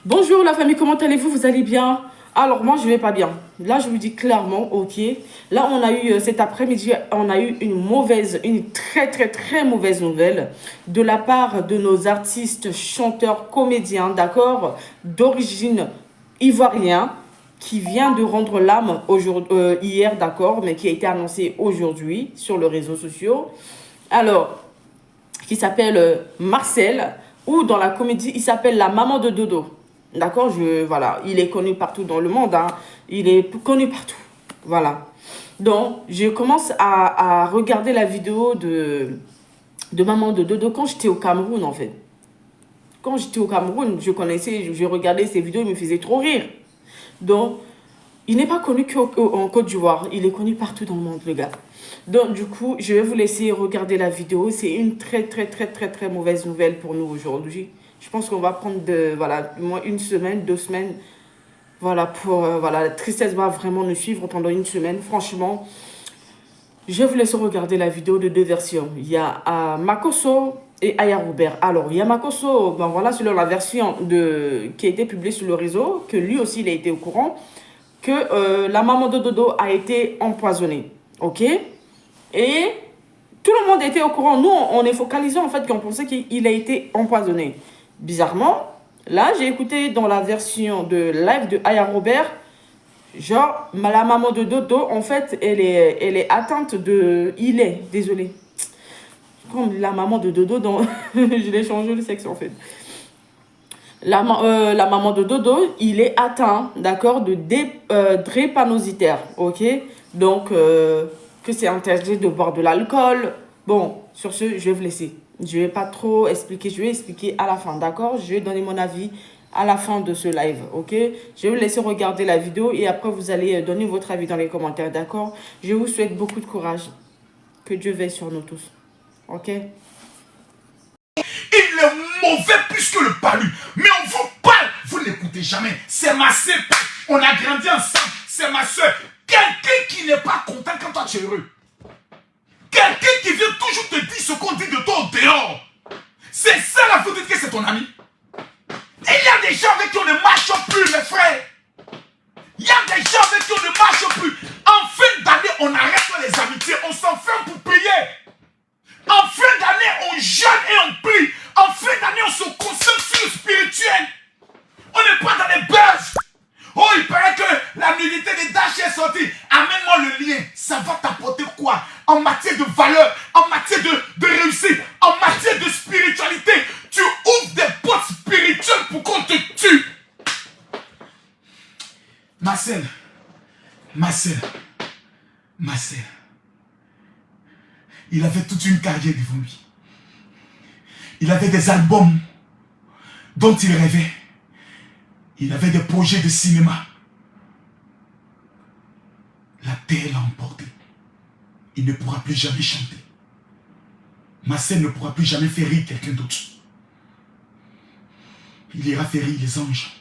Bonjour la famille, comment allez-vous? Vous allez bien? Alors moi je vais pas bien. Là je vous dis clairement, ok. Là on a eu cet après-midi, on a eu une très mauvaise nouvelle de la part de nos artistes, chanteurs, comédiens, d'accord, d'origine ivoirien, qui vient de rendre l'âme hier, d'accord, mais qui a été annoncé aujourd'hui sur les réseaux sociaux. Alors, qui s'appelle Marcel, ou dans la comédie, il s'appelle La Maman de Dodo. D'accord, voilà, il est connu partout dans le monde, hein. Il est connu partout. Voilà. Donc, je commence à regarder la vidéo de Maman de Dodo quand j'étais au Cameroun, en fait. Quand j'étais au Cameroun, je regardais ses vidéos, il me faisait trop rire. Donc, il n'est pas connu qu'en Côte d'Ivoire, il est connu partout dans le monde, le gars. Donc, du coup, je vais vous laisser regarder la vidéo. C'est une très mauvaise nouvelle pour nous aujourd'hui. Je pense qu'on va prendre voilà, au moins une semaine, 2 semaines. Voilà, voilà, la tristesse va vraiment nous suivre pendant une semaine. Franchement, je vais vous laisser regarder la vidéo de deux versions. Il y a Makosso et Aya Robert. Alors, il y a Makosso, ben voilà, selon la version qui a été publiée sur le réseau, que lui aussi, il a été au courant, que la maman de Dodo a été empoisonnée. Ok? Et tout le monde était au courant. Nous, on est focalisé en fait qu'on pensait qu'il a été empoisonné. Bizarrement, là, j'ai écouté dans la version de live de Aya Robert, genre, la maman de Dodo, en fait, elle est atteinte de... désolé. Comme la maman de Dodo, je l'ai changé le sexe en fait. La maman de Dodo, il est atteint, d'accord, de drépanocytaire, ok? Donc, que c'est interdit de boire de l'alcool. Bon, sur ce, je vais vous laisser. Je ne vais pas trop expliquer, je vais expliquer à la fin, d'accord? Je vais donner mon avis à la fin de ce live, ok? Je vais vous laisser regarder la vidéo et après, vous allez donner votre avis dans les commentaires, d'accord? Je vous souhaite beaucoup de courage. Que Dieu veille sur nous tous, ok? Il est mauvais plus que le palu. Mais on vous parle, vous n'écoutez jamais. C'est ma sœur, on a grandi ensemble. C'est ma soeur. Quelqu'un qui n'est pas content quand toi tu es heureux. Quelqu'un qui vient toujours te dire ce qu'on dit de toi au dehors. C'est ça la vous dites que c'est ton ami. Et il y a des gens avec qui on ne marche plus, mes frères. Il y a des gens avec qui on ne marche plus. En fin d'année, on arrête les amitiés, on s'enferme pour payer. En fin d'année, on jeûne et on prie. En fin d'année, on se concentre sur le spirituel. On n'est pas dans les buzz. Oh, il paraît que la nudité des Dash est sortie. Amène-moi le lien. Ça va t'apporter quoi? En matière de valeur, en matière de réussite, en matière de spiritualité. Tu ouvres des portes spirituelles pour qu'on te tue. Marcel. Il avait toute une carrière devant lui. Il avait des albums dont il rêvait. Il avait des projets de cinéma. La terre l'a emporté. Il ne pourra plus jamais chanter. Marcel ne pourra plus jamais faire rire quelqu'un d'autre. Il ira faire rire les anges.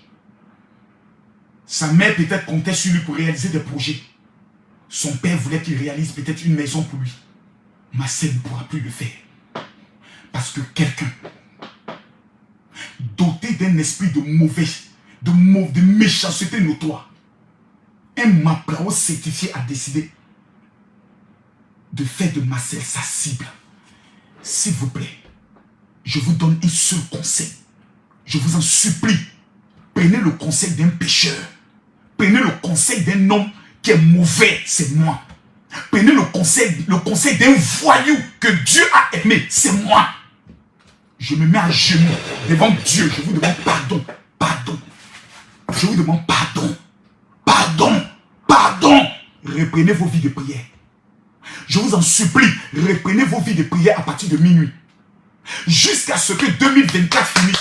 Sa mère peut-être comptait sur lui pour réaliser des projets. Son père voulait qu'il réalise peut-être une maison pour lui. Marcel ne pourra plus le faire. Parce que quelqu'un doté d'un esprit de de méchanceté notoire, un maplao certifié a décidé de faire de Marcel sa cible. S'il vous plaît, je vous donne un seul conseil. Je vous en supplie. Prenez le conseil d'un pécheur. Prenez le conseil d'un homme qui est mauvais, c'est moi. Prenez le conseil d'un voyou que Dieu a aimé, c'est moi. Je me mets à genoux devant Dieu. Je vous demande pardon. Je vous demande pardon. Reprenez vos vies de prière. Je vous en supplie, reprenez vos vies de prière à partir de minuit. Jusqu'à ce que 2024 finisse.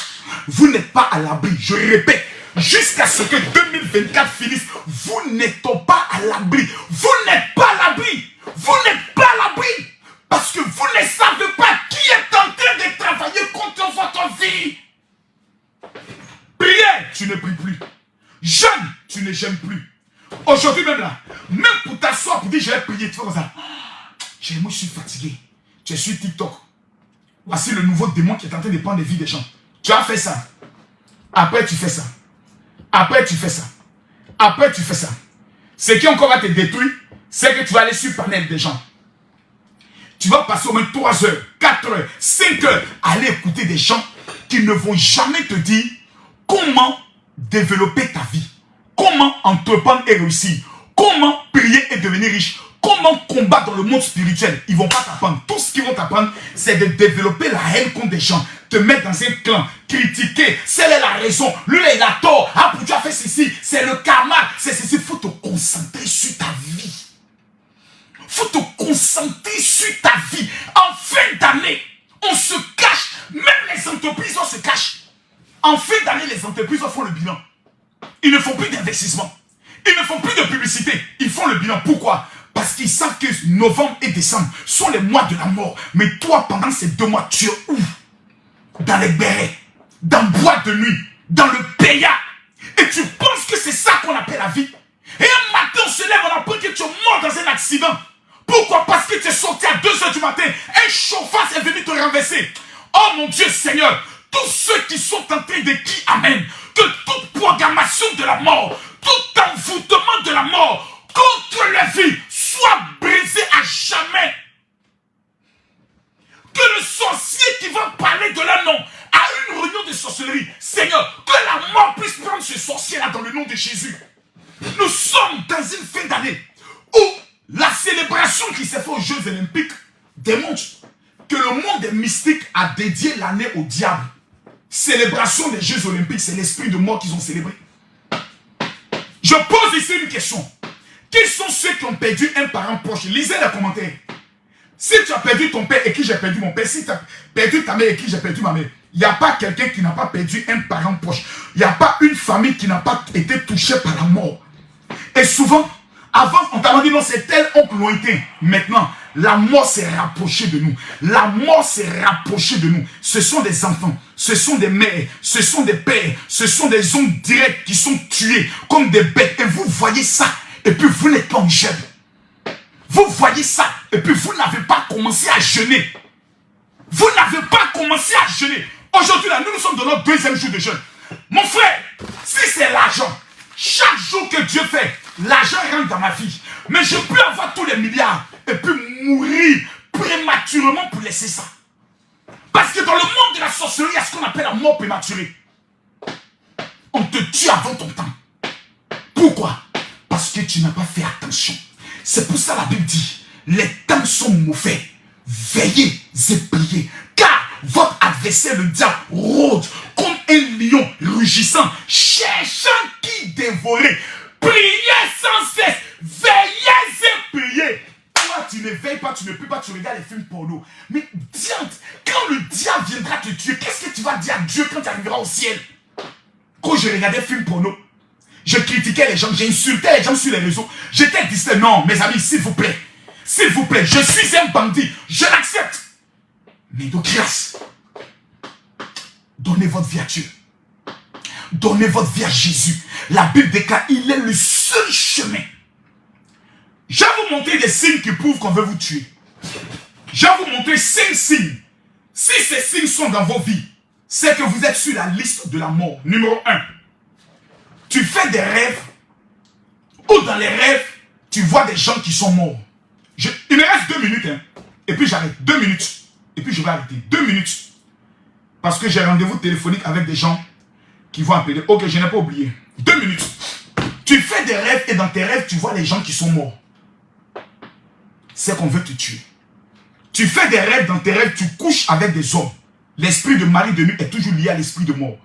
Vous n'êtes pas à l'abri. Je répète, jusqu'à ce que 2024 finisse, vous n'êtes pas à l'abri. Vous n'êtes pas à l'abri. Vous n'êtes pas à l'abri. Parce que vous ne savez pas qui est en train de travailler contre votre vie. Priez, tu ne pries plus. Jeûne, tu ne jeûnes plus. Aujourd'hui même là, même pour t'asseoir pour dire je vais prier, tu fais comme ça. Moi je suis fatigué. Tu es sur TikTok. Voici le nouveau démon qui est en train de prendre les vies des gens. Tu as fait ça. Après tu fais ça. Après, tu fais ça. Après, tu fais ça. Ce qui encore va te détruire, c'est que tu vas aller sur le panel des gens. Tu vas passer au moins 3 heures, 4 heures, 5 heures à aller écouter des gens qui ne vont jamais te dire comment développer ta vie, comment entreprendre et réussir, comment prier et devenir riche, comment combattre dans le monde spirituel. Ils ne vont pas t'apprendre. Tout ce qu'ils vont t'apprendre, c'est de développer la haine contre des gens, te mettre dans un clan, critiquer, celle est la raison, lui il a tort, ah pour tu as fait ceci, c'est le karma, c'est ceci. Il faut te concentrer sur ta vie. Il faut te concentrer sur ta vie. En fin d'année, on se cache, même les entreprises, on se cache. En fin d'année, les entreprises font le bilan. Ils ne font plus d'investissement. Ils ne font plus de publicité. Ils font le bilan. Pourquoi? Parce qu'ils savent que novembre et décembre sont les mois de la mort. Mais toi, pendant ces 2 mois, tu es où? Dans les bérets, dans le boîte de nuit, dans le péya. Et tu penses que c'est ça qu'on appelle la vie? Et un matin, on se lève, on apprend que tu es mort dans un accident. Pourquoi? Parce que tu es sorti à 2 h du matin. Un chauffard est venu te renverser. Oh mon Dieu Seigneur, tous ceux qui sont en train de qui amènent que toute programmation de la mort, tout envoûtement de la mort contre la vie soit brisé à jamais. Que le sorcier qui va parler de leur nom à une réunion de sorcellerie, Seigneur, que la mort puisse prendre ce sorcier-là dans le nom de Jésus. Nous sommes dans une fin d'année où la célébration qui s'est faite aux Jeux Olympiques démontre que le monde des mystiques a dédié l'année au diable. Célébration des Jeux Olympiques, c'est l'esprit de mort qu'ils ont célébré. Je pose ici une question. Qui sont ceux qui ont perdu un parent proche? Lisez les commentaires. Si tu as perdu ton père et que j'ai perdu mon père, si tu as perdu ta mère et que j'ai perdu ma mère, il n'y a pas quelqu'un qui n'a pas perdu un parent proche. Il n'y a pas une famille qui n'a pas été touchée par la mort. Et souvent, avant, on t'a dit non, c'est tel oncle lointain. Maintenant, la mort s'est rapprochée de nous. La mort s'est rapprochée de nous. Ce sont des enfants, ce sont des mères, ce sont des pères, ce sont des hommes directs qui sont tués comme des bêtes. Et vous voyez ça, et puis vous n'êtes pas en jeûne. Vous voyez ça, et puis vous n'avez pas commencé à jeûner. Vous n'avez pas commencé à jeûner. Aujourd'hui, là, nous sommes dans notre 2e jour de jeûne. Mon frère, si c'est l'argent, chaque jour que Dieu fait, l'argent rentre dans ma vie. Mais je peux avoir tous les milliards et puis mourir prématurément pour laisser ça. Parce que dans le monde de la sorcellerie, il y a ce qu'on appelle la mort prématurée. On te tue avant ton temps. Pourquoi? Parce que tu n'as pas fait attention. C'est pour ça la Bible dit, les temps sont mauvais. Veillez et priez. Car votre adversaire, le diable, rôde comme un lion rugissant, cherchant qui dévorer. Priez sans cesse. Veillez et priez. Toi, tu ne veilles pas, tu ne pries pas, tu regardes les films porno. Mais diante, quand le diable viendra te tuer, qu'est-ce que tu vas dire à Dieu quand tu arriveras au ciel? Quand je regardais films porno, je critiquais les gens, j'insultais les gens sur les réseaux. J'étais distrait. Non, mes amis, s'il vous plaît, je suis un bandit, je l'accepte. Mais de grâce, donnez votre vie à Dieu. Donnez votre vie à Jésus. La Bible déclare, il est le seul chemin. Je vais vous montrer des signes qui prouvent qu'on veut vous tuer. Je vais vous montrer 5 signes. Si ces signes sont dans vos vies, c'est que vous êtes sur la liste de la mort. Numéro 1. Tu fais des rêves, ou dans les rêves, tu vois des gens qui sont morts. Il me reste 2 minutes, hein, et puis j'arrête. 2 minutes. Et puis je vais arrêter. 2 minutes. Parce que j'ai rendez-vous téléphonique avec des gens qui vont appeler. Ok, je n'ai pas oublié. 2 minutes. Tu fais des rêves et dans tes rêves, tu vois les gens qui sont morts. C'est qu'on veut te tuer. Tu fais des rêves, dans tes rêves, tu couches avec des hommes. L'esprit de mari de nuit est toujours lié à l'esprit de mort.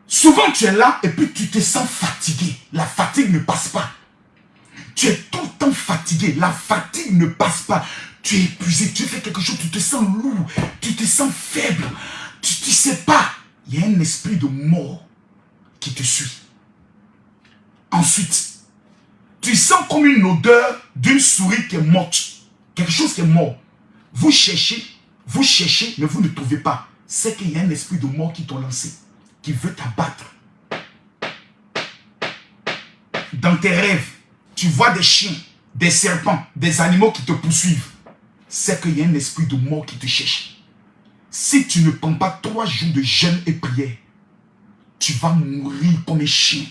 Souvent tu es là et puis tu te sens fatigué. La fatigue ne passe pas. Tu es tout le temps fatigué. La fatigue ne passe pas. Tu es épuisé. Tu fais quelque chose, tu te sens lourd. Tu te sens faible. Tu ne sais pas. Il y a un esprit de mort qui te suit. Ensuite, tu sens comme une odeur d'une souris qui est morte. Quelque chose qui est mort. Vous cherchez, mais vous ne trouvez pas. C'est qu'il y a un esprit de mort qui t'a lancé, qui veut t'abattre. Dans tes rêves, tu vois des chiens, des serpents, des animaux qui te poursuivent. C'est qu'il y a un esprit de mort qui te cherche. Si tu ne prends pas 3 jours de jeûne et prière, tu vas mourir comme un chien.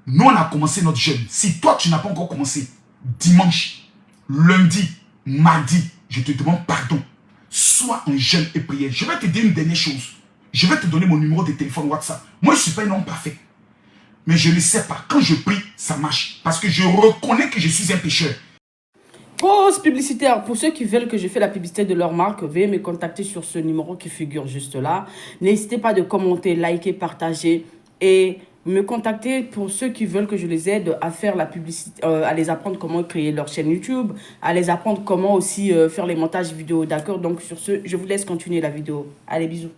Nous, on a commencé notre jeûne. Si toi, tu n'as pas encore commencé, dimanche, lundi, mardi, je te demande pardon. Sois en jeûne et prière. Je vais te dire une dernière chose. Je vais te donner mon numéro de téléphone WhatsApp. Moi, je ne suis pas un homme parfait. Mais je ne sais pas. Quand je prie, ça marche. Parce que je reconnais que je suis un pécheur. Pause publicitaire. Pour ceux qui veulent que je fasse la publicité de leur marque, veuillez me contacter sur ce numéro qui figure juste là. N'hésitez pas de commenter, liker, partager et me contacter pour ceux qui veulent que je les aide à faire la publicité, à les apprendre comment créer leur chaîne YouTube, à les apprendre comment aussi faire les montages vidéo, d'accord? Donc sur ce, je vous laisse continuer la vidéo. Allez, bisous.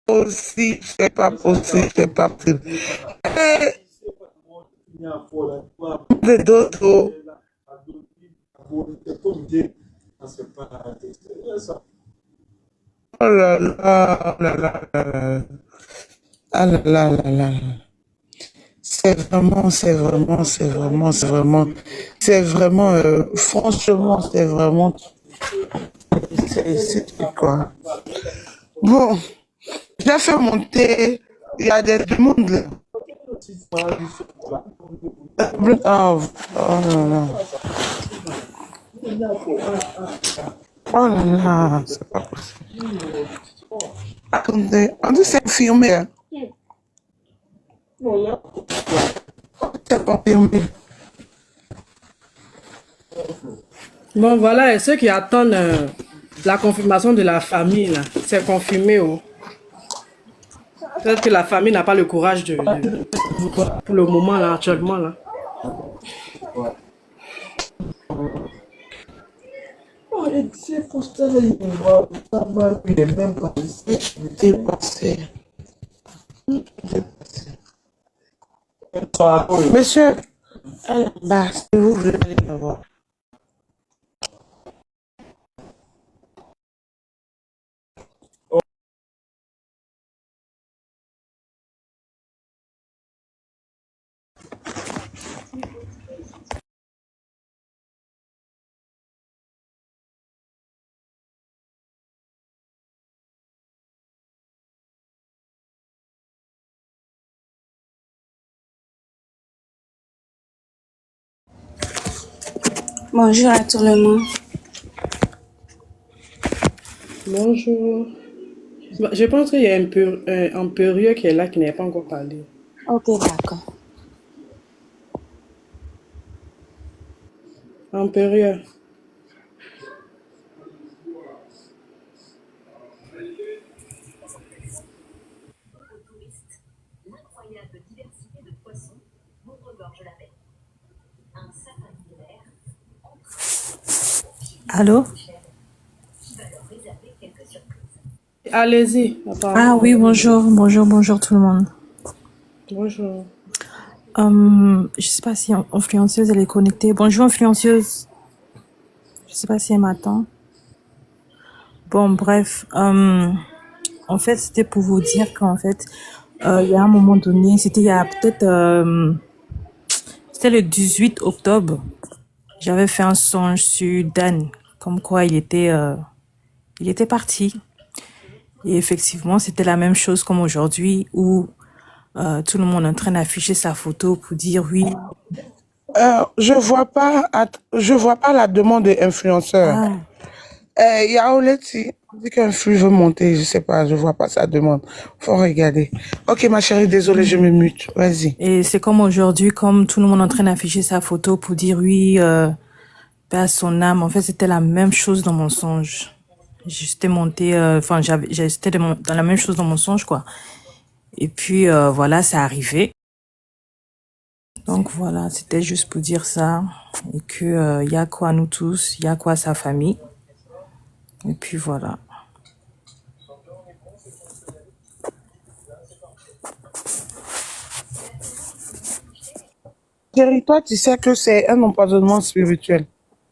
Aussi, c'est pas possible, c'est pas possible. Et d'autres. Oh là là, oh là là, oh là là. Ah là là là là. C'est vraiment, franchement, c'est vraiment, c'est quoi. Bon, j'ai fait monter, il y a des demandes là. Oh, oh là là. Oh là là, c'est pas possible. Attendez, on dit c'est confirmé. Hein? C'est confirmé. Bon, voilà, et ceux qui attendent la confirmation de la famille, là, c'est confirmé. Oh. Peut-être que la famille n'a pas le courage pour le moment, là, actuellement. Là. C'est pour ça il est même pas dépassé. Monsieur, bah, si vous voulez aller voir. Bonjour à tout le monde. Bonjour. Je pense qu'il y a un période qui est là qui n'a pas encore parlé. Ok, d'accord. Un période. Allô? Allez-y. Ah oui, bonjour tout le monde. Bonjour. Je sais pas si influenceuse elle est connectée. Bonjour influenceuse. Je sais pas si elle m'attend. Bon, bref. En fait, c'était pour vous dire qu'en fait, il y a un moment donné, c'était il y a peut-être... c'était le 18 octobre. J'avais fait un songe sur Dan, comme quoi il était parti. Et effectivement, c'était la même chose comme aujourd'hui où tout le monde est en train d'afficher sa photo pour dire oui. Je vois pas la demande de influenceur. Il y a Oleti, on dit qu'un flux veut monter, je sais pas, je vois pas sa demande. Faut regarder. Ok, ma chérie, désolée, je me mute. Vas-y. Et c'est comme aujourd'hui, comme tout le monde est en train d'afficher sa photo pour dire oui, paix à son âme. En fait, c'était la même chose dans mon songe. J'étais montée, enfin, j'étais dans la même chose dans mon songe, quoi. Et puis, voilà, c'est arrivé. Donc, voilà, c'était juste pour dire ça. Et que, y a quoi nous tous, y a quoi sa famille. Et puis, voilà. Chérie, toi, tu sais que c'est un empoisonnement spirituel.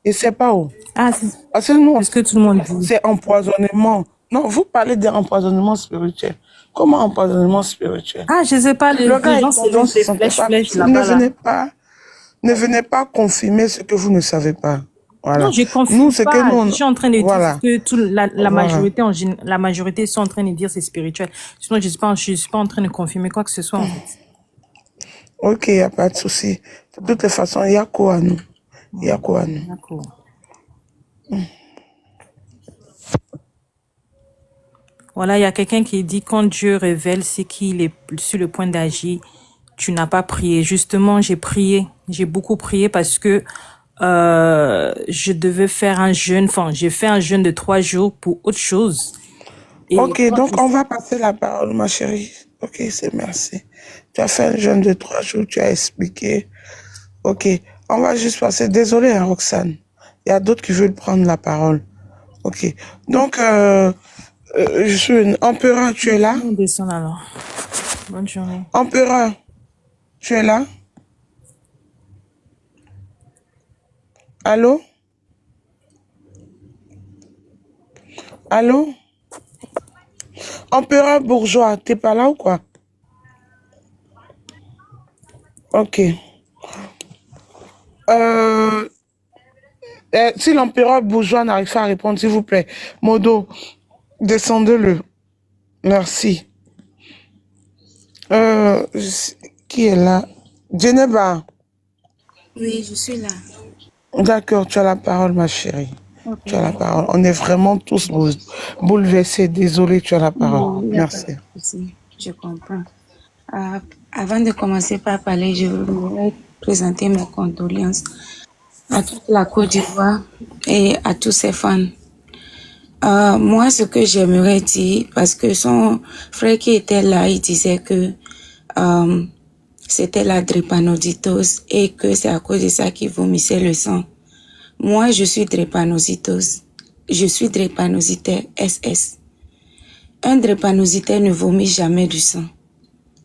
Et c'est pas où. Ah, Parce que nous, c'est ce que tout le monde dit. c'est empoisonnement. Non, vous parlez d'empoisonnement spirituel. Comment empoisonnement spirituel? Ah, je sais pas, les gens se lancent des flèches là-bas. Ne venez pas confirmer ce que vous ne savez pas. Non, Voilà. je Nous, confirme ce que pas. nous, Je suis en train de dire voilà, que la voilà. majorité, la majorité sont en train de dire c'est spirituel. Sinon, je suis pas en train de confirmer quoi que ce soit, en fait. Ok, il n'y a pas de souci. De toutes les façons, il y a quoi à nous? Il y a quoi à nous? D'accord. Voilà, il y a quelqu'un qui dit quand Dieu révèle c'est qu'il est sur le point d'agir, tu n'as pas prié. Justement, j'ai prié. J'ai beaucoup prié parce que je devais faire un jeûne. Enfin, j'ai fait un jeûne de 3 jours pour autre chose. Et Ok, quand donc on va passer la parole, ma chérie. Ok, c'est merci. Tu as fait un jeûne de 3 jours, tu as expliqué. Ok, on va juste passer. Désolé, hein, Roxane. Il y a d'autres qui veulent prendre la parole. Ok, donc je suis une empereur, tu es là? on descend alors. Bonne journée. Empereur, tu es là? Allô? Allô? Empereur bourgeois, t'es pas là ou quoi? Ok. Euh, si l'empereur bourgeois n'arrive pas à répondre, s'il vous plaît, Modo, descendez-le. Merci. Qui est là? Geneva. Oui, je suis là. D'accord, tu as la parole, ma chérie. Ok. Tu as la parole. On est vraiment tous bouleversés. Désolé, tu as la parole. Non, il n'y a pas de Merci. souci. Je comprends. Avant de commencer par parler, je voudrais présenter mes condoléances à toute la Côte d'Ivoire et à tous ses fans. Moi, ce que j'aimerais dire, parce que son frère qui était là, il disait que c'était la drépanocytose et que c'est à cause de ça qu'il vomissait le sang. Moi, je suis drépanocytose. Je suis drépanocytaire SS. Un drépanocytaire ne vomit jamais du sang.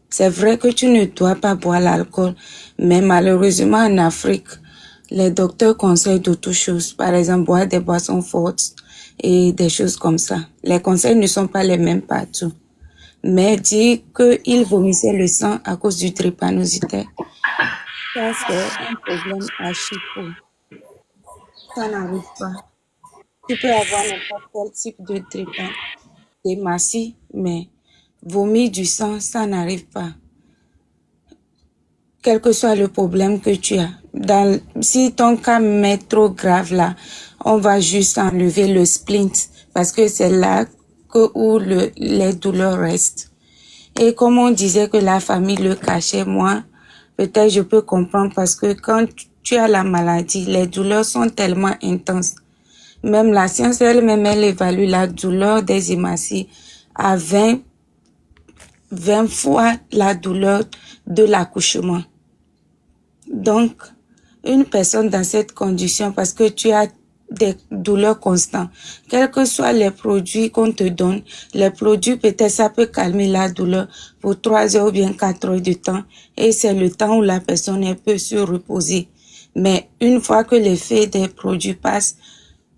C'est vrai que tu ne dois pas boire l'alcool, mais malheureusement en Afrique, les docteurs conseillent d'autres choses. Par exemple, boire des boissons fortes et des choses comme ça. Les conseils ne sont pas les mêmes partout. Mais dire qu'il vomissait le sang à cause du drépanocytaire, ça c'est un problème à chiffrer. Ça n'arrive pas. Tu peux avoir n'importe quel type de drépanocytose, mais vomir du sang, ça n'arrive pas. Quel que soit le problème que tu as. Si ton cas m'est trop grave là, on va juste enlever le splint parce que c'est là où les douleurs restent. Et comme on disait que la famille le cachait, moi, peut-être je peux comprendre parce que quand tu as la maladie, les douleurs sont tellement intenses. Même la science elle-même, elle évalue la douleur des hémorragies à 20 fois la douleur de l'accouchement. Donc, une personne dans cette condition, parce que tu as des douleurs constantes, quels que soient les produits qu'on te donne, les produits peut-être ça peut calmer la douleur pour 3 heures ou bien 4 heures de temps et c'est le temps où la personne peut se reposer. Mais une fois que l'effet des produits passe,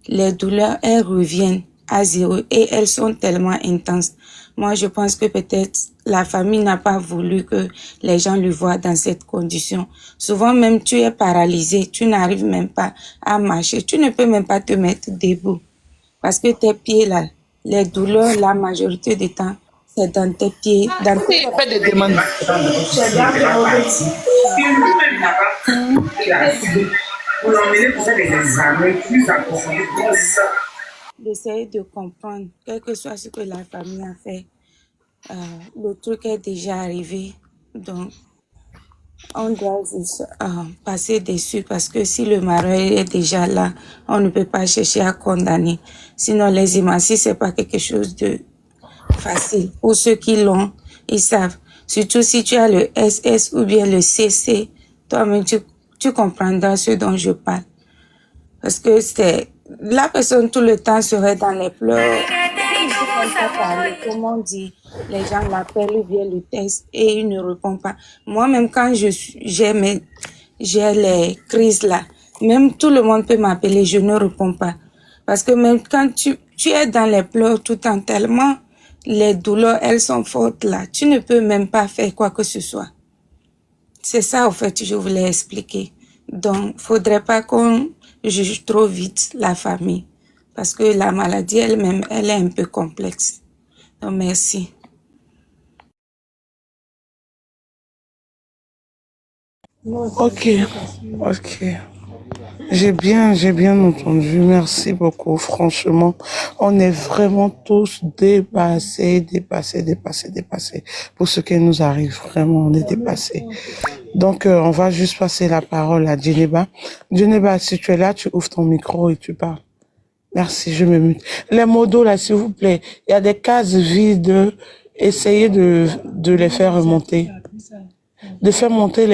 les douleurs, elles reviennent à zéro et elles sont tellement intenses. Moi, je pense que peut-être la famille n'a pas voulu que les gens le voient dans cette condition. Souvent même, tu es paralysé, tu n'arrives même pas à marcher, tu ne peux même pas te mettre debout. Parce que tes pieds là, les douleurs, la majorité du temps, c'est dans tes pieds, dans tes... Il fait des demandes. C'est dans tes organes. Lui-même n'a pas pu, il a décidé pour l'emmener pour faire des examens plus approfondis pour ça. D'essayer de comprendre, quel que soit ce que la famille a fait, le truc est déjà arrivé. Donc, on doit juste, passer dessus parce que si le mari est déjà là, on ne peut pas chercher à condamner. Sinon, les hémorragies, c'est pas quelque chose de facile. Pour ceux qui l'ont, ils savent. Surtout si tu as le SS ou bien le CC, toi-même, tu comprendras ce dont je parle. Parce que c'est la personne tout le temps serait dans les pleurs. Il ne peut même pas parler. Comme on dit, les gens l'appellent ou bien le texte et il ne répond pas. Moi-même, quand j'ai les crises là, même tout le monde peut m'appeler, je ne réponds pas. Parce que même quand tu es dans les pleurs tout le temps, tellement les douleurs, elles sont fortes là, tu ne peux même pas faire quoi que ce soit. C'est ça, en fait, je voulais expliquer. Donc, faudrait pas qu'on juge trop vite la famille. Parce que la maladie elle-même, elle est un peu complexe. Donc, merci. Ok, ok. J'ai bien entendu. Merci beaucoup. Franchement, on est vraiment tous dépassés. Pour ce qui nous arrive, vraiment, on est dépassés. Donc, on va juste passer la parole à Djeneba. Djeneba, si tu es là, tu ouvres ton micro et tu parles. Merci, je me mute. Les modos, là, s'il vous plaît, il y a des cases vides. Essayez de les faire remonter. De faire monter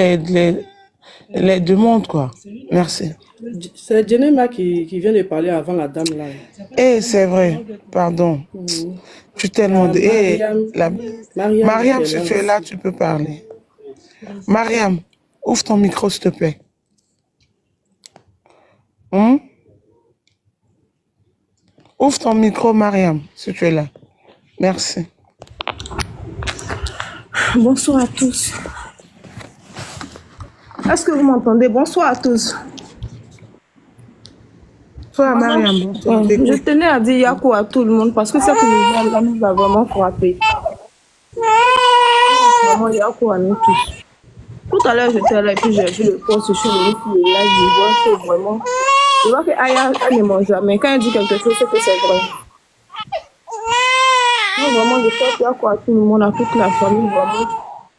les demandes, quoi. Merci. C'est Djenema qui vient de parler avant la dame là. Eh, c'est vrai, pardon. Tu tellement de... Eh, Mariam, si tu es là, tu peux parler. Mariam, ouvre ton micro, s'il te plaît. Ouvre ton micro, Mariam, si tu es là. Merci. Bonsoir à tous. Est-ce que vous m'entendez? Bonsoir à tous. Toi, Mariam, bonsoir. Je tenais à dire Yako à tout le monde parce que cette nouvelle-là nous a vraiment frappé. Vraiment Yako à nous tous. Tout à l'heure, j'étais là et puis j'ai vu le post sur le live. Je vois que vraiment. Je vois que Aya ne mange jamais. Quand elle dit quelque chose, c'est que c'est vrai. Donc, vraiment, je souhaite Yako à tout le monde, à toute la famille, vraiment.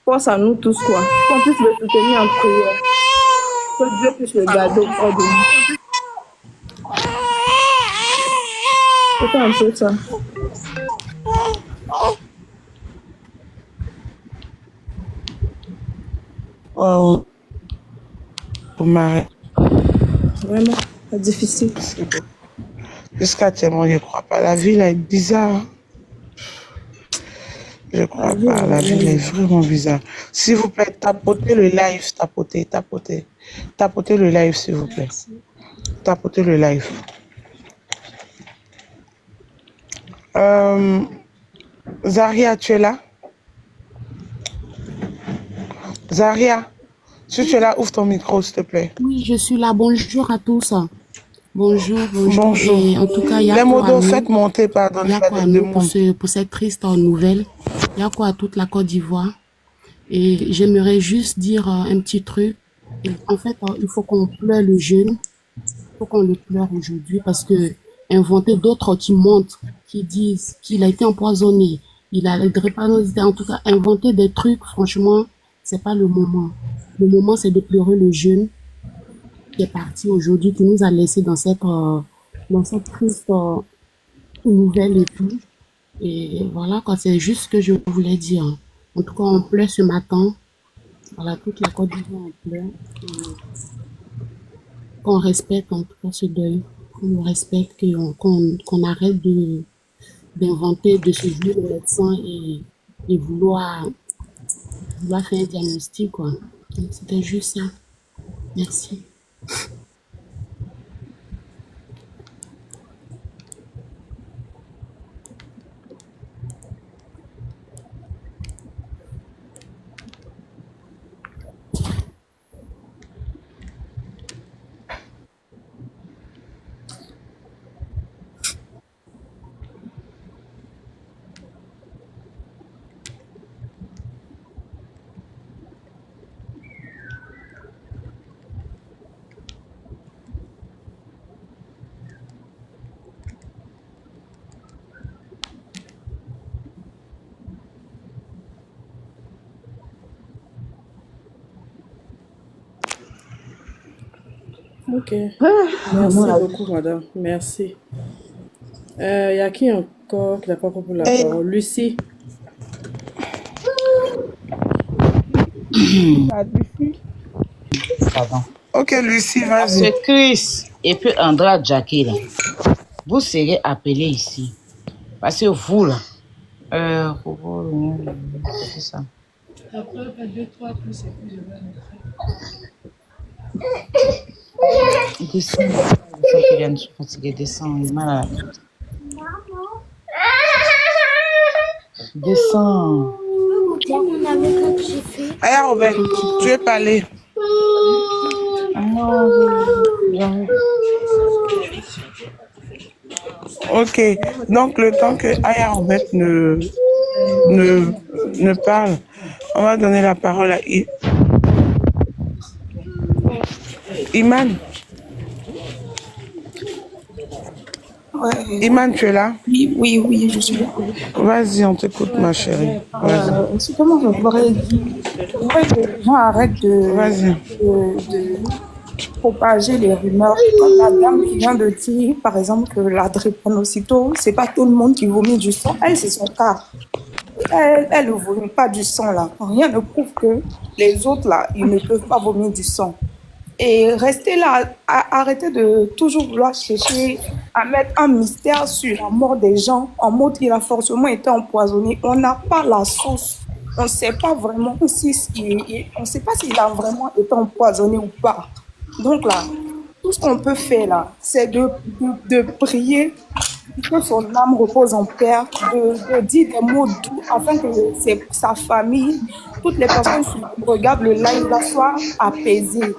Force à nous tous, quoi. Qu'on puisse le soutenir en prière. Que Dieu puisse le garder auprès de nous. C'est un peu ça. Oh, Marie. Vraiment, c'est difficile. Jusqu'à tellement, je ne crois pas. La vie, là, est bizarre. Je ne crois pas. La vie est vraiment bizarre. S'il vous plaît, tapotez le live. Tapotez le live, s'il vous plaît. Tapotez le live. Zaria, tu es là? Zaria, si tu es là, ouvre ton micro, s'il te plaît. Oui, je suis là. Bonjour à tous. Bonjour. Et en tout cas, il y a les modos, faites monter, pardon. Il y a quoi à nous pour cette triste nouvelle. Il y a quoi à toute la Côte d'Ivoire. Et j'aimerais juste dire un petit truc. Et en fait, il faut qu'on pleure le jeune. Il faut qu'on le pleure aujourd'hui parce que inventer d'autres qui montent, qui disent qu'il a été empoisonné, il a les drépanocytes, en tout cas, inventer des trucs, franchement, c'est pas le moment. Le moment, c'est de pleurer le jeune qui est parti aujourd'hui, qui nous a laissé dans cette triste nouvelle et tout. Et voilà, quoi, c'est juste ce que je voulais dire. En tout cas, on pleure ce matin. Voilà, toute la Côte d'Ivoire, on pleure. Qu'on respecte en tout cas ce deuil, qu'on le respecte, qu'on arrête d'inventer, de se jouer le médecin et vouloir faire un diagnostic, quoi. Donc, c'était juste ça. Merci. Ok. Merci beaucoup, madame. Merci. Il y a qui encore qui n'a pas compris la parole? Lucie. Pardon. Ok, Lucie, vas-y. C'est Chris et puis Andra Jackie, là. Vous serez appelés ici. Parce que vous, là, c'est ça. Descends. Je suis fatiguée. Descends. Il est mal à la tête. Descends. Aya, Robert, tu es parlé. Non, j'arrive. Ok. Donc, le temps que Aya Robert ne parle, on va donner la parole à Iman. Ouais. Iman, tu es là? Oui, je suis là. Vas-y, on t'écoute, ma chérie. Vas-y. C'est comment je pourrais dire? Je voudrais que les gens arrêtent Vas-y. de propager les rumeurs. Comme la dame qui vient de dire, par exemple, que la drépanocytose, c'est pas tout le monde qui vomit du sang. Elle, c'est son cas. Elle ne vomit pas du sang, là. Rien ne prouve que les autres, là, ils ne peuvent pas vomir du sang. Et rester là, arrêter de toujours vouloir chercher à mettre un mystère sur la mort des gens, en mode qu'il a forcément été empoisonné. On n'a pas la source. On ne sait pas vraiment on sait pas s'il a vraiment été empoisonné ou pas. Donc là, tout ce qu'on peut faire là, c'est de prier que son âme repose en paix, de dire des mots doux afin que sa famille, toutes les personnes qui regardent le live là soient apaisées.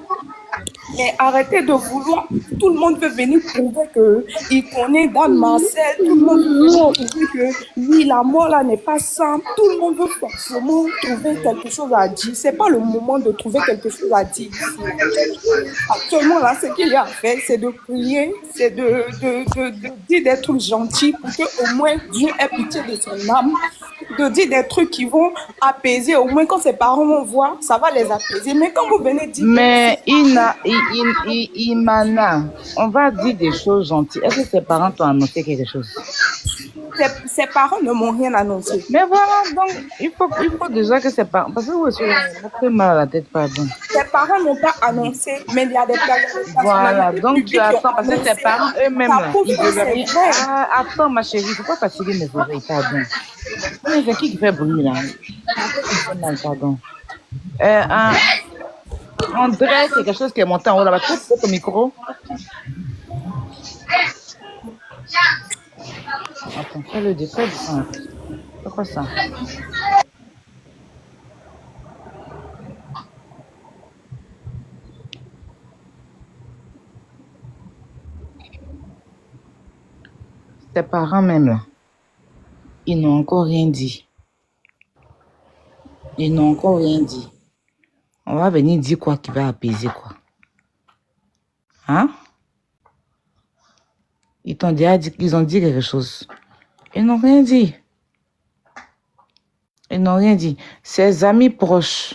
Mais arrêtez de vouloir. Tout le monde veut venir prouver qu'il connaît Dan Marcel. Tout le monde veut venir prouver que oui, la mort là n'est pas simple. Tout le monde veut forcément trouver quelque chose à dire. C'est pas le moment de trouver quelque chose à dire. Actuellement là, ce qu'il y a à faire, c'est de prier, c'est de dire des trucs gentils pour que au moins Dieu ait pitié de son âme. De dire des trucs qui vont apaiser. Au moins quand ses parents vont voir, ça va les apaiser. Mais quand vous venez dire... Mais Imana, on va dire des choses gentilles. Est-ce que ses parents t'ont annoncé quelque chose? Ses parents ne m'ont rien annoncé. Mais voilà, donc il faut déjà que ses parents... Parce que vous aussi, on a très mal à la tête, pardon. Ses parents n'ont pas annoncé, mais il y a des personnes... Voilà, donc tu attends, parce que tes parents eux-mêmes, là, ils veulent rien... Attends, ma chérie, il ne faut pas fatiguer mes oreilles, pardon. Mais c'est qui fait bruit, là? Pardon. André, c'est quelque chose qui est monté en haut là-bas. Tu peux ton micro? Attends, fais le défaut. C'est quoi ça? Tes parents même là, ils n'ont encore rien dit. Ils n'ont encore rien dit. On va venir dire quoi qui va apaiser quoi. Hein? Ils t'ont déjà dit qu'ils ont dit quelque chose. Ils n'ont rien dit. Ils n'ont rien dit. Ses amis proches,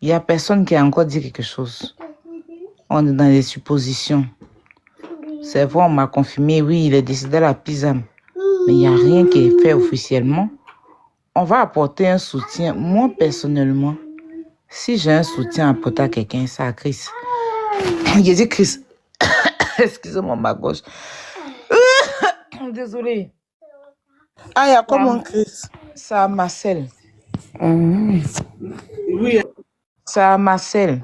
il n'y a personne qui a encore dit quelque chose. On est dans les suppositions. C'est vrai, on m'a confirmé, oui, il est décédé à la Pisam. Mais il n'y a rien qui est fait officiellement. On va apporter un soutien. Moi, personnellement, si j'ai un soutien à apporter à quelqu'un, c'est à Chris. J'ai dit Chris. Excusez-moi, ma gauche. Désolée. Ah, il y a comment Chris? C'est à Marcel. Oui. C'est à Marcel.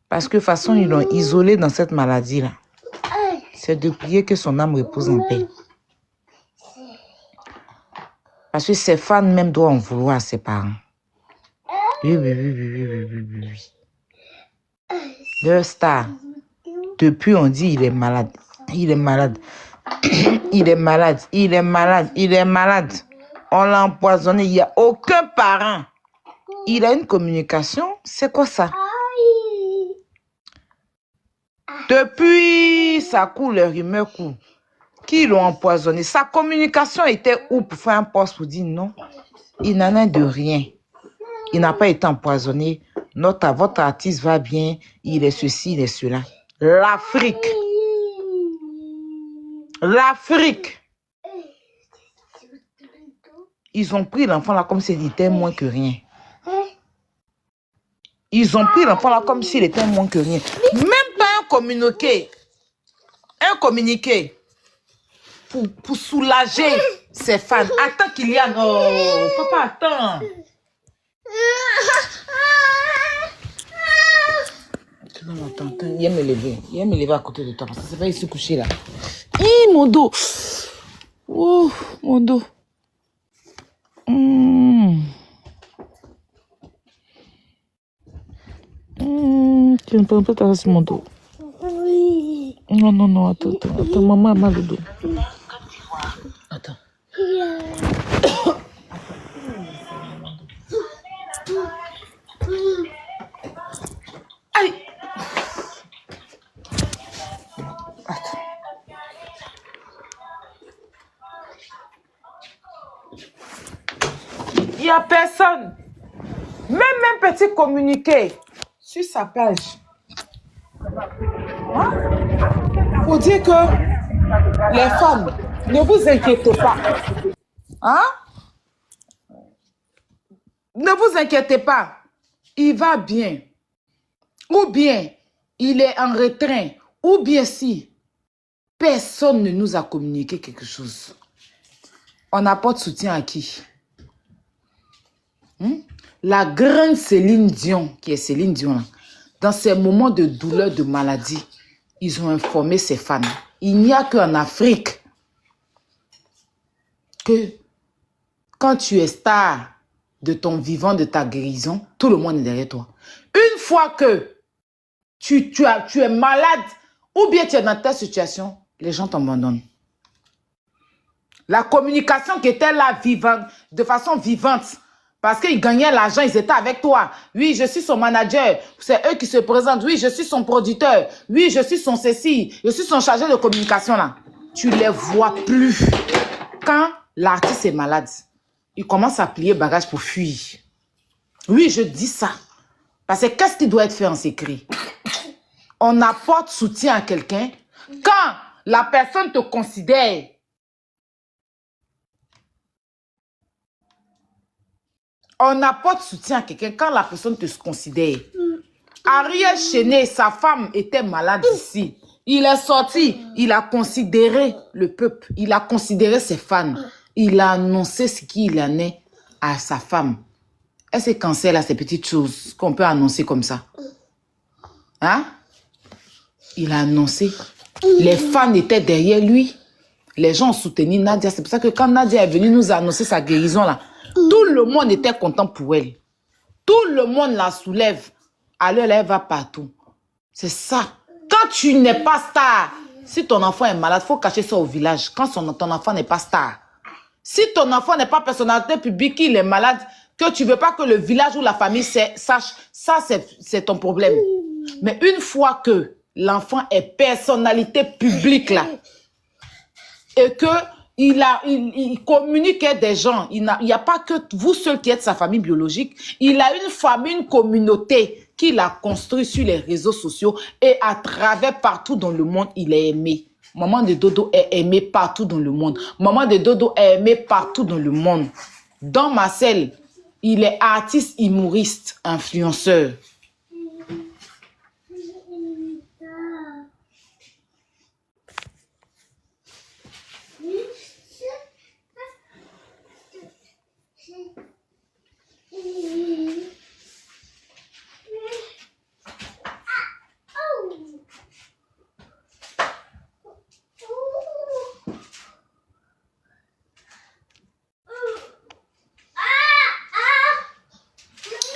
Parce que de toute façon, ils l'ont isolé dans cette maladie-là. C'est de prier que son âme repose en paix. Parce que ses fans même doivent en vouloir à ses parents. Oui. Le star. Depuis, on dit il est malade. Il est malade. Il est malade. Il est malade. Il est malade. On l'a empoisonné. Il n'y a aucun parent. Il a une communication. C'est quoi ça? Depuis, ça coule, les rumeurs coulent. Qui l'ont empoisonné? Sa communication était où pour faire un poste pour dire non? Il n'en a de rien. Il n'a pas été empoisonné. Votre artiste va bien. Il est ceci, il est cela. L'Afrique. L'Afrique. Ils ont pris l'enfant là comme s'il était moins que rien. Ils ont pris l'enfant là comme s'il était moins que rien. Même pas un communiqué. Un communiqué. Pour soulager ses fans. Attends qu'il y a... Oh, papa, attends. Non, attends. Il aime me lever. Il aime me lever à côté de toi. Parce que c'est pas il se coucher là. Mon dos. Oh, mon dos. Tu ne peux pas t'arracher mon dos. Non, non, non, attends, maman a mal au dos. Attends. Aïe. Attends. Il n'y a personne. Même un petit communiqué sur sa page. Hein? Faut dire que les femmes, ne vous inquiétez pas. Hein? Ne vous inquiétez pas. Il va bien. Ou bien, il est en retrait. Ou bien si personne ne nous a communiqué quelque chose. On apporte soutien à qui? La grande Céline Dion, qui est Céline Dion, là, dans ces moments de douleur, de maladie, ils ont informé ses fans. Il n'y a qu'en Afrique que quand tu es star de ton vivant, de ta guérison, tout le monde est derrière toi. Une fois que tu es malade ou bien tu es dans ta situation, les gens t'abandonnent. La communication qui était là vivante, de façon vivante, parce qu'ils gagnaient l'argent, ils étaient avec toi. Oui, je suis son manager. C'est eux qui se présentent. Oui, je suis son producteur. Oui, je suis son ceci. Je suis son chargé de communication là. Tu les vois plus. Quand l'artiste est malade, il commence à plier bagage pour fuir. Oui, je dis ça. Parce que qu'est-ce qui doit être fait en secret? On apporte soutien à quelqu'un quand la personne te considère. On apporte soutien à quelqu'un quand la personne te considère. Ariel Chenet, sa femme était malade ici. Il est sorti, il a considéré le peuple, il a considéré ses fans. Il a annoncé ce qu'il en est à sa femme. Est-ce que cancer là, ces petites choses qu'on peut annoncer comme ça? Hein? Il a annoncé. Les fans étaient derrière lui. Les gens ont soutenu Nadia. C'est pour ça que quand Nadia est venue nous annoncer sa guérison là, tout le monde était content pour elle. Tout le monde la soulève. Alors elle va partout. C'est ça. Quand tu n'es pas star, si ton enfant est malade, il faut cacher ça au village. Quand ton enfant n'est pas star. Si ton enfant n'est pas personnalité publique, il est malade, que tu ne veux pas que le village ou la famille sache, ça c'est ton problème. Mais une fois que l'enfant est personnalité publique là, et que il communique avec des gens. Il n'y a pas que vous seul qui êtes sa famille biologique. Il a une famille, une communauté qu'il a construit sur les réseaux sociaux et à travers partout dans le monde, il est aimé. Maman de Dodo est aimée partout dans le monde. Maman de Dodo est aimée partout dans le monde. Dans Marcel, il est artiste, humoriste, influenceur.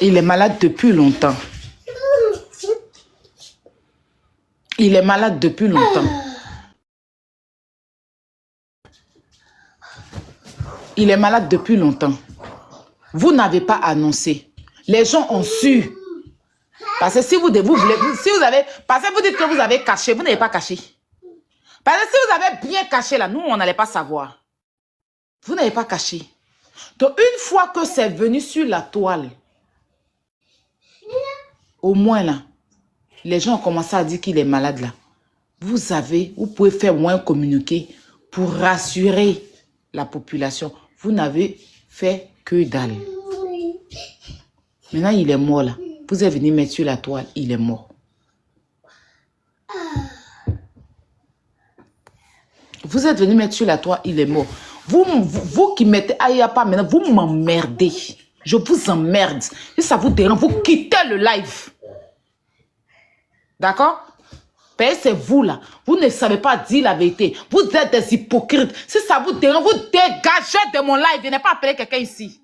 Il est malade depuis longtemps. Il est malade depuis longtemps. Il est malade depuis longtemps. Vous n'avez pas annoncé. Les gens ont su. Parce que si vous dites que vous avez caché, vous n'avez pas caché. Parce que si vous avez bien caché là, nous, on n'allait pas savoir. Vous n'avez pas caché. Donc, une fois que c'est venu sur la toile, au moins là, les gens ont commencé à dire qu'il est malade là. Vous pouvez faire moins communiquer pour rassurer la population. Vous n'avez fait que dalle. Maintenant, il est mort là. Vous êtes venu mettre sur la toile, il est mort. Vous êtes venu mettre sur la toile, il est mort. Vous qui mettez Ayapa maintenant, vous m'emmerdez. Je vous emmerde. Si ça vous dérange, vous quittez le live. D'accord? C'est vous là. Vous ne savez pas dire la vérité. Vous êtes des hypocrites. Si ça vous dérange, vous dégagez de mon live. Venez pas appeler quelqu'un ici.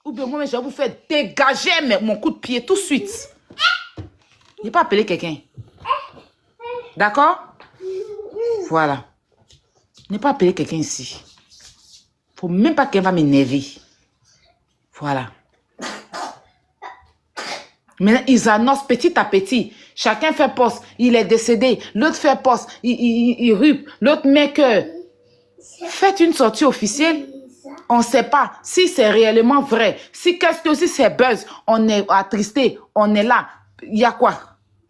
Ou bien moi, je vais vous faire dégager mon coup de pied tout de suite. Ne pas appeler quelqu'un. D'accord? Voilà. Ne pas appeler quelqu'un ici. Faut même pas qu'elle va m'énerver. Voilà. Maintenant, ils annoncent petit à petit. Chacun fait poste. Il est décédé. L'autre fait poste. Il rupe. L'autre met que. Faites une sortie officielle. On ne sait pas si c'est réellement vrai. Si qu'est-ce que si c'est buzz, on est attristé, on est là. Il y a quoi?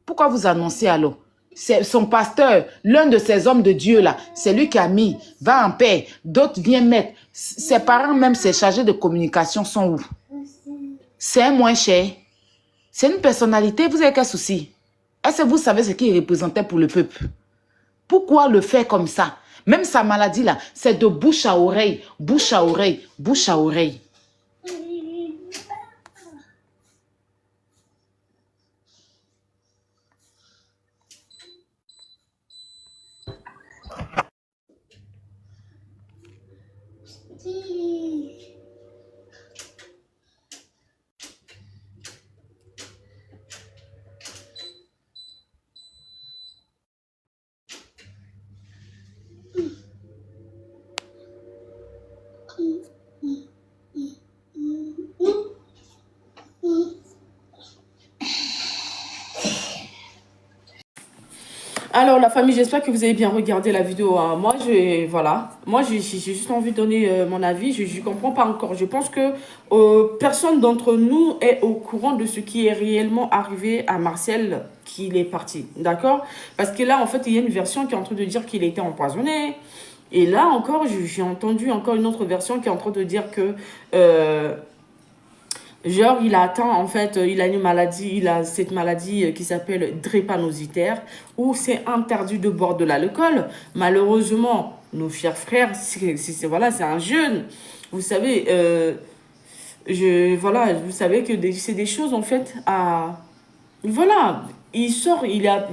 Pourquoi vous annoncez alors? C'est son pasteur, l'un de ces hommes de Dieu là, c'est lui qui a mis, va en paix. D'autres viennent mettre. Ses parents même, ses chargés de communication sont où? C'est moins cher. C'est une personnalité, vous avez quel souci? Est-ce que vous savez ce qu'il représentait pour le peuple? Pourquoi le faire comme ça? Même sa maladie là, c'est de bouche à oreille, bouche à oreille, bouche à oreille. Alors, la famille, j'espère que vous avez bien regardé la vidéo, hein. Moi, voilà. Moi, j'ai juste envie de donner mon avis. Je ne comprends pas encore. Je pense que personne d'entre nous est au courant de ce qui est réellement arrivé à Marcel, qu'il est parti. D'accord? Parce que là, en fait, il y a une version qui est en train de dire qu'il a été empoisonné. Et là, encore, j'ai entendu encore une autre version qui est en train de dire que... genre, il a atteint, en fait, il a une maladie, il a cette maladie qui s'appelle drépanocytaire, où c'est interdit de boire de l'alcool. Malheureusement, nos chers frères, voilà, c'est un jeune. Vous savez, voilà, vous savez que c'est des choses, en fait, à... Voilà, il sort,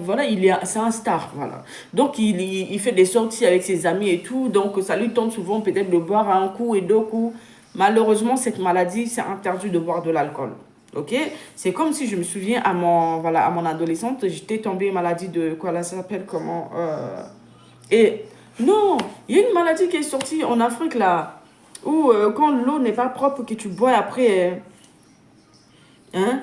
voilà, c'est un star, voilà. Donc, il fait des sorties avec ses amis et tout, donc ça lui tente souvent peut-être de boire un coup et deux coups. Malheureusement, cette maladie, c'est interdit de boire de l'alcool. Ok? C'est comme si je me souviens à mon adolescente, j'étais tombée maladie de quoi là, ça s'appelle comment et non, il y a une maladie qui est sortie en Afrique là, où quand l'eau n'est pas propre, que tu bois après, hein,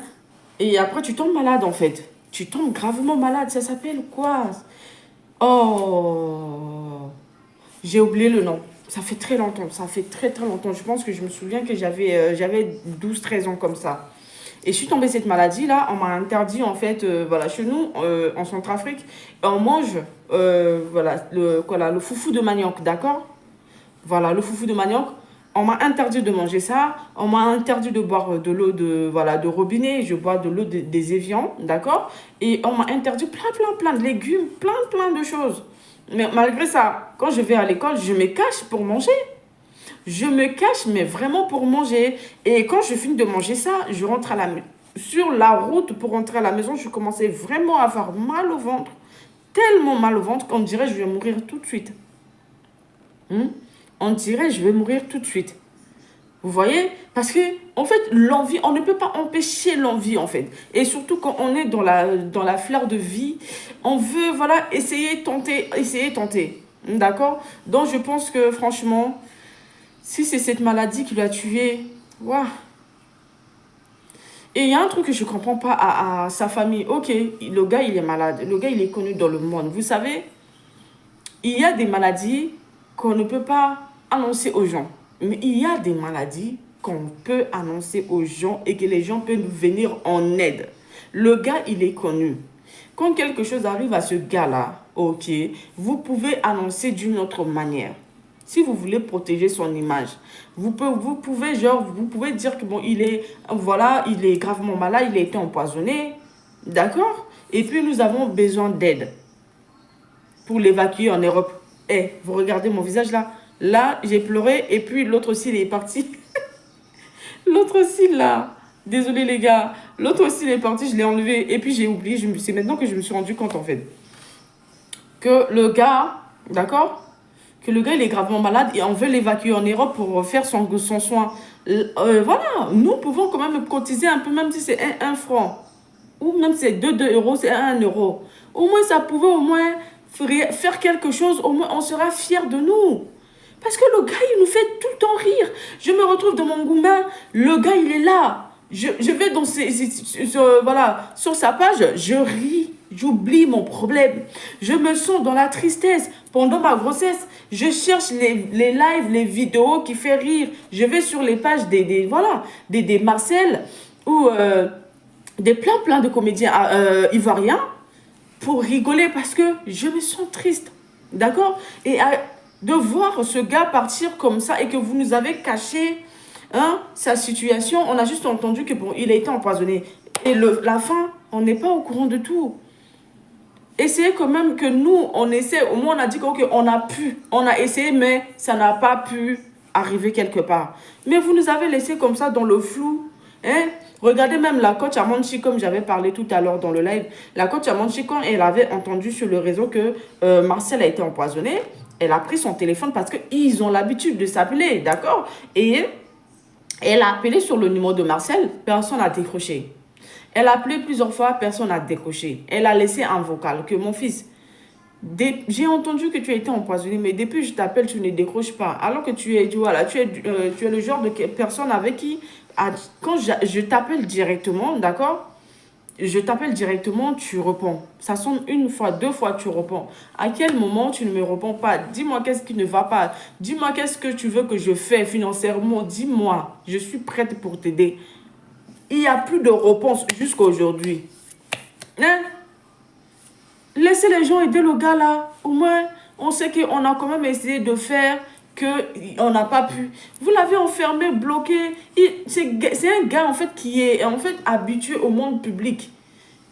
et après tu tombes malade en fait. Tu tombes gravement malade, ça s'appelle quoi? Oh, j'ai oublié le nom. Ça fait très longtemps, ça fait très très longtemps. Je pense que je me souviens que j'avais 12-13 ans comme ça. Et je suis tombée cette maladie-là, on m'a interdit en fait, voilà, chez nous, en Centrafrique, on mange, voilà, le foufou de manioc, d'accord? Voilà, le foufou de manioc, on m'a interdit de manger ça, on m'a interdit de boire de l'eau de robinet, je bois de l'eau des évians, d'accord? Et on m'a interdit plein de légumes, plein de choses. Mais malgré ça, quand je vais à l'école, je me cache pour manger. Je me cache, mais vraiment pour manger. Et quand je finis de manger ça, je rentre sur la route pour rentrer à la maison, je commençais vraiment à avoir mal au ventre. Tellement mal au ventre qu'on dirait que je vais mourir tout de suite. On dirait que je vais mourir tout de suite. Vous voyez? Parce que, en fait, l'envie, on ne peut pas empêcher l'envie, en fait. Et surtout quand on est dans la fleur de vie, on veut, voilà, essayer, tenter. D'accord? Donc, je pense que, franchement, si c'est cette maladie qui l'a tué, waouh. Et il y a un truc que je ne comprends pas à sa famille. Ok, le gars, il est malade. Le gars, il est connu dans le monde. Vous savez, il y a des maladies qu'on ne peut pas annoncer aux gens. Mais il y a des maladies qu'on peut annoncer aux gens et que les gens peuvent venir en aide. Le gars, il est connu. Quand quelque chose arrive à ce gars-là, ok, vous pouvez annoncer d'une autre manière. Si vous voulez protéger son image, vous pouvez dire que bon, il est gravement malade, il a été empoisonné, d'accord? Et puis nous avons besoin d'aide pour l'évacuer en Europe. Vous regardez mon visage là? Là, j'ai pleuré et puis l'autre cil est parti. L'autre cil là, désolé les gars, l'autre cil est parti, je l'ai enlevé et puis j'ai oublié. C'est maintenant que je me suis rendu compte en fait que le gars, d'accord, que le gars il est gravement malade et on veut l'évacuer en Europe pour faire son soin. Voilà, nous pouvons quand même cotiser un peu, même si c'est 1 franc. ou même c'est 2 euros, c'est 1 euro. Au moins, ça pouvait au moins faire quelque chose, au moins on sera fiers de nous. Parce que le gars, il nous fait tout le temps rire. Je me retrouve dans mon Goumba, le gars, il est là. Je vais dans voilà, sur sa page, je ris, j'oublie mon problème. Je me sens dans la tristesse. Pendant ma grossesse, je cherche les lives, les vidéos qui font rire. Je vais sur les pages des Marcel ou des plein de comédiens ivoiriens pour rigoler parce que je me sens triste. D'accord? Et de voir ce gars partir comme ça et que vous nous avez caché sa situation, on a juste entendu que bon, il a été empoisonné. Et la fin, on n'est pas au courant de tout. Essayez quand même que nous, on essaie, au moins on a dit qu'on on a essayé, mais ça n'a pas pu arriver quelque part. Mais vous nous avez laissé comme ça dans le flou. Hein? Regardez même la coach Amanchi, comme j'avais parlé tout à l'heure dans le live. La coach Amanchi, quand elle avait entendu sur le réseau que Marcel a été empoisonné, elle a pris son téléphone parce qu'ils ont l'habitude de s'appeler, d'accord? Et elle a appelé sur le numéro de Marcel, personne n'a décroché. Elle a appelé plusieurs fois, personne n'a décroché. Elle a laissé un vocal que mon fils, j'ai entendu que tu as été empoisonné, mais depuis que je t'appelle, tu ne décroches pas. Alors que tu es le genre de personne avec qui, quand je t'appelle directement, d'accord? Je t'appelle directement, tu réponds. Ça sonne une fois, 2 fois, tu réponds. À quel moment tu ne me réponds pas? Dis-moi qu'est-ce qui ne va pas. Dis-moi qu'est-ce que tu veux que je fasse financièrement. Dis-moi, je suis prête pour t'aider. Il n'y a plus de réponse jusqu'à aujourd'hui. Hein? Laissez les gens aider le gars là. Au moins, on sait qu'on a quand même essayé de faire qu'on n'a pas pu. Vous l'avez enfermé, bloqué. C'est un gars en fait qui est en fait habitué au monde public,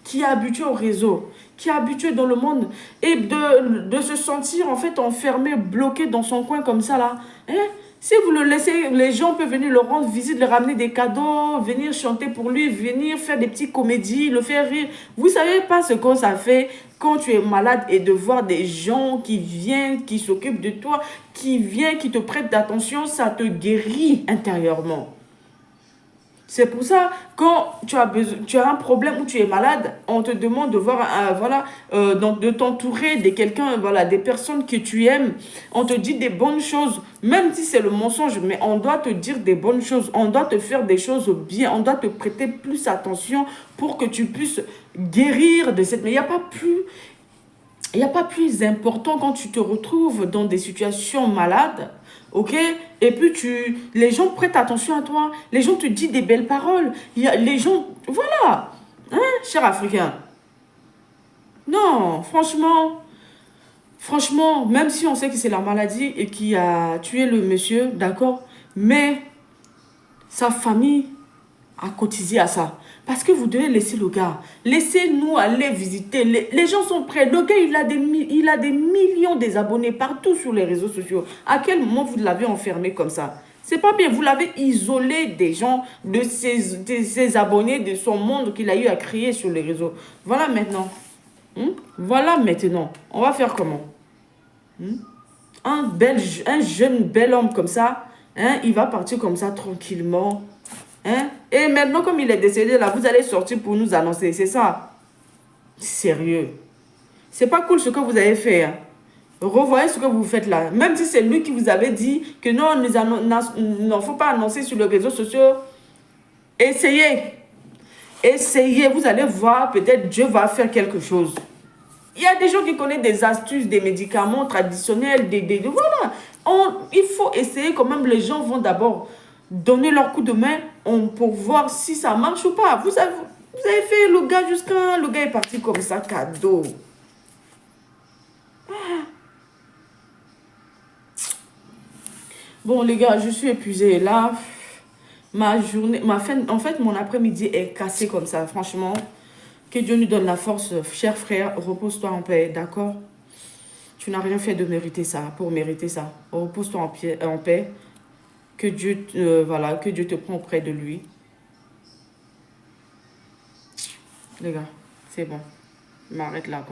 qui est habitué au réseau, qui est habitué dans le monde. Et de se sentir en fait enfermé, bloqué dans son coin comme ça là. Hein? Si vous le laissez, les gens peuvent venir le rendre visite, lui ramener des cadeaux, venir chanter pour lui, venir faire des petites comédies, le faire rire. Vous ne savez pas ce que ça fait quand tu es malade et de voir des gens qui viennent, qui s'occupent de toi, qui viennent, qui te prêtent d'attention, ça te guérit intérieurement. C'est pour ça, quand tu as un problème ou tu es malade, on te demande de voir, de t'entourer de quelqu'un, des personnes que tu aimes. On te dit des bonnes choses, même si c'est le mensonge, mais on doit te dire des bonnes choses. On doit te faire des choses bien. On doit te prêter plus attention pour que tu puisses guérir de cette... Mais il n'y a pas plus important quand tu te retrouves dans des situations malades. Ok? Et puis les gens prêtent attention à toi. Les gens te disent des belles paroles. Les gens... Voilà. Hein, cher Africain? Non, franchement, même si on sait que c'est la maladie et qui a tué le monsieur, d'accord? Mais sa famille a cotisé à ça. Parce que vous devez laisser le gars. Laissez-nous aller visiter. Les gens sont prêts. Le gars, il a des millions d'abonnés partout sur les réseaux sociaux. À quel moment vous l'avez enfermé comme ça? C'est pas bien. Vous l'avez isolé des gens, de ses abonnés, de son monde qu'il a eu à créer sur les réseaux. Voilà maintenant. Voilà maintenant. On va faire comment? Un jeune bel homme comme ça, il va partir comme ça tranquillement. Et maintenant, comme il est décédé là, vous allez sortir pour nous annoncer. C'est ça? Sérieux. C'est pas cool ce que vous avez fait. Revoyez ce que vous faites là. Même si c'est lui qui vous avait dit que non, il ne faut pas annoncer sur les réseaux sociaux. Essayez. Essayez. Vous allez voir, peut-être Dieu va faire quelque chose. Il y a des gens qui connaissent des astuces, des médicaments traditionnels. Voilà. Il faut essayer quand même. Les gens vont d'abord donner leur coup de main pour voir si ça marche ou pas. Vous avez fait le gars jusqu'à... Le gars est parti comme ça, cadeau. Bon, les gars, je suis épuisée. Là, ma journée... En fait, mon après-midi est cassé comme ça, franchement. Que Dieu nous donne la force. Cher frère, repose-toi en paix, d'accord? Tu n'as rien fait de mériter ça, pour mériter ça. Repose-toi en paix. Que Dieu, que Dieu te prend auprès de lui. Les gars, c'est bon. Je m'arrête là.